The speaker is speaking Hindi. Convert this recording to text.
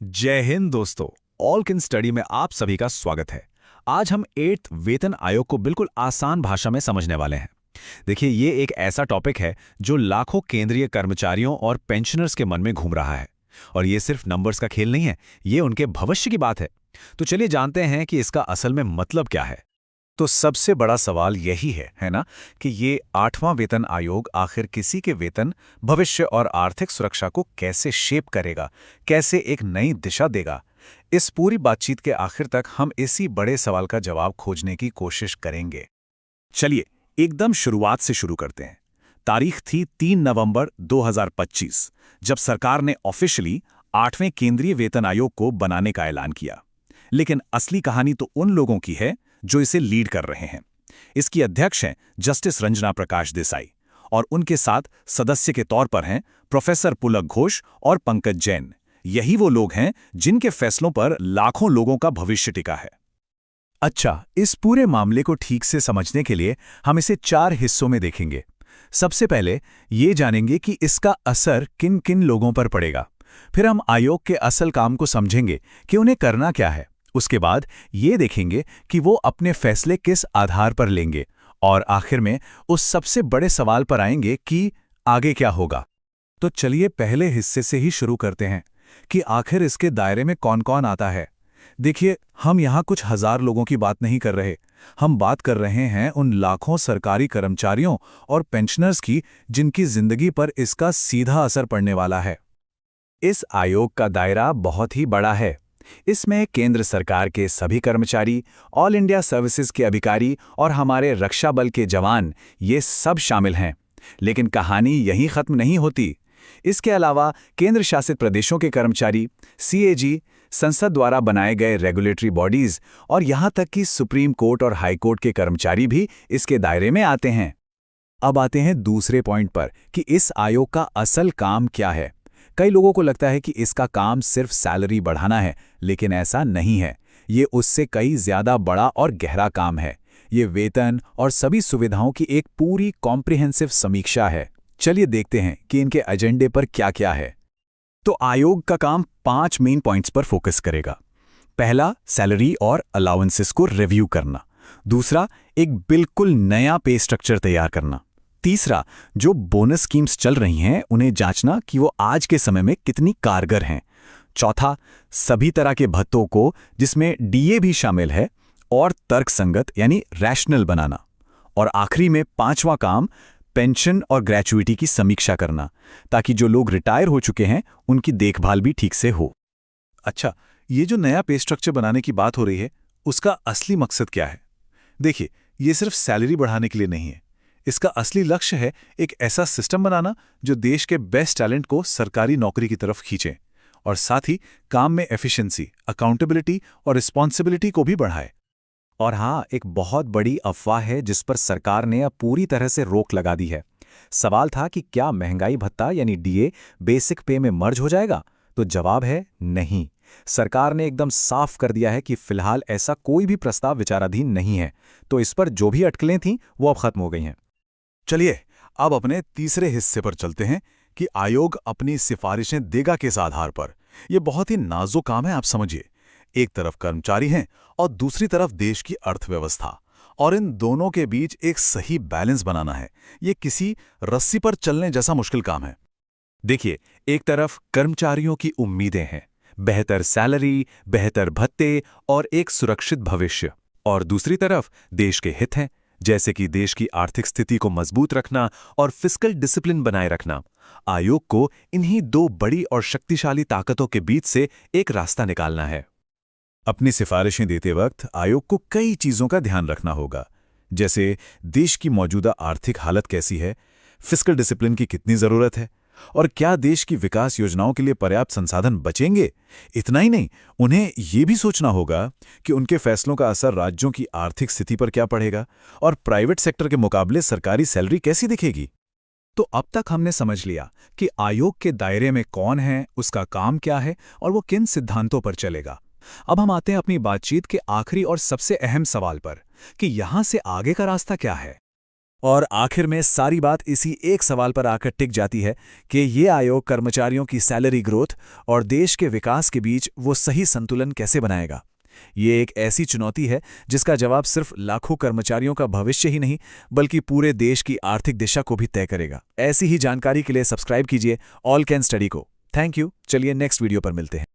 जय हिंद दोस्तों। ऑल कैन स्टडी में आप सभी का स्वागत है। आज हम 8th वेतन आयोग को बिल्कुल आसान भाषा में समझने वाले हैं। देखिए, ये एक ऐसा टॉपिक है जो लाखों केंद्रीय कर्मचारियों और पेंशनर्स के मन में घूम रहा है। और ये सिर्फ नंबर्स का खेल नहीं है, ये उनके भविष्य की बात है। तो चलिए जानते हैं कि इसका असल में मतलब क्या है। तो सबसे बड़ा सवाल यही है ना, कि ये 8वां वेतन आयोग आखिर किसी के वेतन, भविष्य और आर्थिक सुरक्षा को कैसे शेप करेगा, कैसे एक नई दिशा देगा। इस पूरी बातचीत के आखिर तक हम इसी बड़े सवाल का जवाब खोजने की कोशिश करेंगे। चलिए एकदम शुरुआत से शुरू करते हैं। तारीख थी 3 नवंबर 2025, जब सरकार ने ऑफिशियली 8वें केंद्रीय वेतन आयोग को बनाने का ऐलान किया। लेकिन असली कहानी तो उन लोगों की है जो इसे लीड कर रहे हैं। इसकी अध्यक्ष हैं जस्टिस रंजना प्रकाश देसाई, और उनके साथ सदस्य के तौर पर हैं प्रोफेसर पुलक घोष और पंकज जैन। यही वो लोग हैं जिनके फैसलों पर लाखों लोगों का भविष्य टिका है। अच्छा, इस पूरे मामले को ठीक से समझने के लिए हम इसे 4 हिस्सों में देखेंगे। सबसे पहले ये जानेंगे कि इसका असर किन किन लोगों पर पड़ेगा। फिर हम आयोग के असल काम को समझेंगे कि उन्हें करना क्या है। उसके बाद ये देखेंगे कि वो अपने फैसले किस आधार पर लेंगे, और आखिर में उस सबसे बड़े सवाल पर आएंगे कि आगे क्या होगा। तो चलिए पहले हिस्से से ही शुरू करते हैं कि आखिर इसके दायरे में कौन कौन आता है। देखिए, हम यहाँ कुछ हजार लोगों की बात नहीं कर रहे। हम बात कर रहे हैं उन लाखों सरकारी कर्मचारियों और पेंशनर्स की जिनकी जिंदगी पर इसका सीधा असर पड़ने वाला है। इस आयोग का दायरा बहुत ही बड़ा है। इसमें केंद्र सरकार के सभी कर्मचारी, ऑल इंडिया सर्विसेज के अधिकारी और हमारे रक्षा बल के जवान, ये सब शामिल हैं। लेकिन कहानी यहीं खत्म नहीं होती। इसके अलावा केंद्र शासित प्रदेशों के कर्मचारी, सीएजी, संसद द्वारा बनाए गए रेगुलेटरी बॉडीज और यहां तक कि सुप्रीम कोर्ट और हाई कोर्ट के कर्मचारी भी इसके दायरे में आते हैं। अब आते हैं दूसरे पॉइंट पर कि इस आयोग का असल काम क्या है। कई लोगों को लगता है कि इसका काम सिर्फ सैलरी बढ़ाना है, लेकिन ऐसा नहीं है। ये उससे कई ज्यादा बड़ा और गहरा काम है। ये वेतन और सभी सुविधाओं की एक पूरी कॉम्प्रिहेंसिव समीक्षा है। चलिए देखते हैं कि इनके एजेंडे पर क्या क्या है। तो आयोग का काम 5 मेन पॉइंट्स पर फोकस करेगा। पहला, सैलरी और अलाउंसेस को रिव्यू करना। दूसरा, एक बिल्कुल नया पे स्ट्रक्चर तैयार करना। तीसरा, जो बोनस स्कीम्स चल रही हैं उन्हें जांचना कि वो आज के समय में कितनी कारगर हैं। चौथा, सभी तरह के भत्तों को, जिसमें डीए भी शामिल है, और तर्कसंगत यानी रैशनल बनाना। और आखिरी में 5वां काम, पेंशन और ग्रेचुइटी की समीक्षा करना, ताकि जो लोग रिटायर हो चुके हैं उनकी देखभाल भी ठीक से हो। अच्छा, ये जो नया पे स्ट्रक्चर बनाने की बात हो रही है, उसका असली मकसद क्या है? देखिए, ये सिर्फ सैलरी बढ़ाने के लिए नहीं है। इसका असली लक्ष्य है एक ऐसा सिस्टम बनाना जो देश के बेस्ट टैलेंट को सरकारी नौकरी की तरफ खींचे, और साथ ही काम में एफिशिएंसी, अकाउंटेबिलिटी और रिस्पॉन्सिबिलिटी को भी बढ़ाए। और हाँ, एक बहुत बड़ी अफवाह है जिस पर सरकार ने अब पूरी तरह से रोक लगा दी है। सवाल था कि क्या महंगाई भत्ता यानी डीए बेसिक पे में मर्ज हो जाएगा? तो जवाब है नहीं। सरकार ने एकदम साफ कर दिया है कि फिलहाल ऐसा कोई भी प्रस्ताव विचाराधीन नहीं है। तो इस पर जो भी अटकलें थीं वो अब खत्म हो गई हैं। चलिए अब अपने तीसरे हिस्से पर चलते हैं कि आयोग अपनी सिफारिशें देगा किस आधार पर। यह बहुत ही नाजुक काम है, आप समझिए। एक तरफ कर्मचारी हैं और दूसरी तरफ देश की अर्थव्यवस्था, और इन दोनों के बीच एक सही बैलेंस बनाना है। यह किसी रस्सी पर चलने जैसा मुश्किल काम है। देखिए, एक तरफ कर्मचारियों की उम्मीदें हैं, बेहतर सैलरी, बेहतर भत्ते और एक सुरक्षित भविष्य। और दूसरी तरफ देश के हित हैं, जैसे कि देश की आर्थिक स्थिति को मजबूत रखना और फिस्कल डिसिप्लिन बनाए रखना। आयोग को इन्हीं 2 बड़ी और शक्तिशाली ताकतों के बीच से एक रास्ता निकालना है। अपनी सिफारिशें देते वक्त आयोग को कई चीजों का ध्यान रखना होगा, जैसे देश की मौजूदा आर्थिक हालत कैसी है, फिस्कल डिसिप्लिन की कितनी जरूरत है, और क्या देश की विकास योजनाओं के लिए पर्याप्त संसाधन बचेंगे। इतना ही नहीं, उन्हें यह भी सोचना होगा कि उनके फैसलों का असर राज्यों की आर्थिक स्थिति पर क्या पड़ेगा, और प्राइवेट सेक्टर के मुकाबले सरकारी सैलरी कैसी दिखेगी। तो अब तक हमने समझ लिया कि आयोग के दायरे में कौन है, उसका काम क्या है और वो किन सिद्धांतों पर चलेगा। अब हम आते हैं अपनी बातचीत के आखिरी और सबसे अहम सवाल पर कि यहां से आगे का रास्ता क्या है। और आखिर में सारी बात इसी एक सवाल पर आकर टिक जाती है कि ये आयोग कर्मचारियों की सैलरी ग्रोथ और देश के विकास के बीच वो सही संतुलन कैसे बनाएगा। ये एक ऐसी चुनौती है जिसका जवाब सिर्फ लाखों कर्मचारियों का भविष्य ही नहीं बल्कि पूरे देश की आर्थिक दिशा को भी तय करेगा। ऐसी ही जानकारी के लिए सब्सक्राइब कीजिए ऑल कैन स्टडी को। Thank you. चलिए नेक्स्ट वीडियो पर मिलते हैं।